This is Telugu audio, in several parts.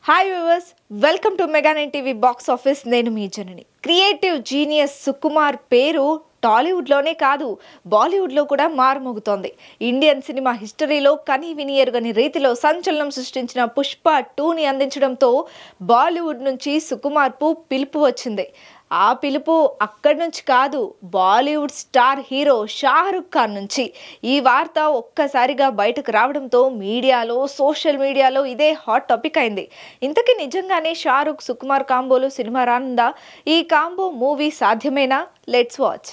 Hi viewers, welcome to mega nine TV box office. నేను మీ జనని. క్రియేటివ్ జీనియస్ సుకుమార్ పేరు టాలీవుడ్లోనే కాదు, బాలీవుడ్లో కూడా మారుమోగుతోంది. ఇండియన్ సినిమా హిస్టరీలో కని విని ఎరుగని రీతిలో సంచలనం సృష్టించిన పుష్ప 2ని అందించడంతో బాలీవుడ్ నుంచి సుకుమార్కు పిలుపు వచ్చింది. ఆ పిలుపు అక్కడి నుంచి కాదు, బాలీవుడ్ స్టార్ హీరో షారుఖ్ ఖాన్ నుంచి. ఈ వార్త ఒక్కసారిగా బయటకు రావడంతో మీడియాలో, సోషల్ మీడియాలో ఇదే హాట్ టాపిక్ అయింది. ఇంతకీ నిజంగానే షారుఖ్ సుకుమార్ కాంబోలో సినిమా రానుందా? ఈ కాంబో మూవీ సాధ్యమేనా? Let's watch.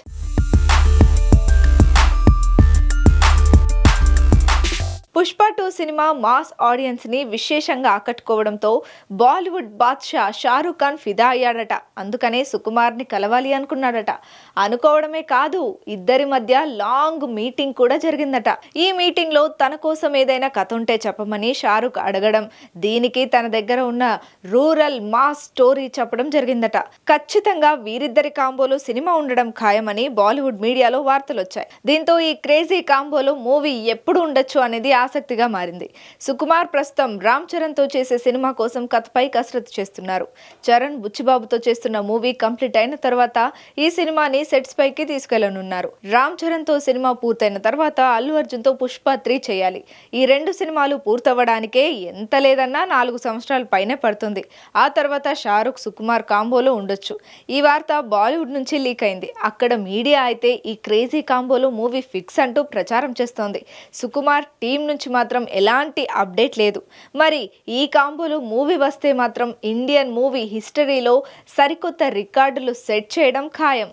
Pushpa 2 cinema mass audience ని విశేషంగా ఆకట్టుకోవడంతో బాలీవుడ్ బాద్షా షారుఖ్ ఖాన్ ఫిదా అయ్యాడట. అందుకనే సుకుమార్ ని కలవాలి అనుకున్నాడట. అనుకోవడమే కాదు, ఇద్దరి మధ్య లాంగ్ మీటింగ్ కూడా జరిగిందట. ఈ మీటింగ్ లో తన కోసం ఏదైనా కథ ఉంటే చెప్పమని షారుఖ్ అడగడం, దీనికి తన దగ్గర ఉన్న రూరల్ మాస్ స్టోరీ చెప్పడం జరిగిందట. ఖచ్చితంగా వీరిద్దరి కాంబోలో సినిమా ఉండడం ఖాయమని బాలీవుడ్ మీడియాలో వార్తలు వచ్చాయి. దీంతో ఈ క్రేజీ కాంబోలో మూవీ ఎప్పుడు ఉండొచ్చు అనేది ఆసక్తిగా మారింది. సుకుమార్ ప్రస్తుతం రామ్ చరణ్ తో చేసే సినిమా కోసం కథపై కసరత్తు చేస్తున్నారు. చరణ్ బుచ్చిబాబుతో చేస్తున్న మూవీ కంప్లీట్ అయిన తర్వాత ఈ సినిమాని సెట్స్ పైకి తీసుకెళ్లనున్నారు. రామ్ చరణ్ తో సినిమా పూర్తయిన తర్వాత అల్లు అర్జున్ తో పుష్ప 3 చేయాలి. ఈ రెండు సినిమాలు పూర్తవ్వడానికే ఎంత లేదన్నా 4 సంవత్సరాల పైనే పడుతుంది. ఆ తర్వాత షారుఖ్ సుకుమార్ కాంబోలో ఉండొచ్చు. ఈ వార్త బాలీవుడ్ నుంచి లీక్ అయింది. అక్కడ మీడియా అయితే ఈ క్రేజీ కాంబోలో మూవీ ఫిక్స్ అంటూ ప్రచారం చేస్తోంది. సుకుమార్ టీం నుంచి మాత్రం ఎలాంటి అప్డేట్ లేదు. మరి ఈ కాంబోలో మూవీ వస్తే మాత్రం ఇండియన్ మూవీ హిస్టరీలో సరికొత్త రికార్డులు సెట్ చేయడం ఖాయం.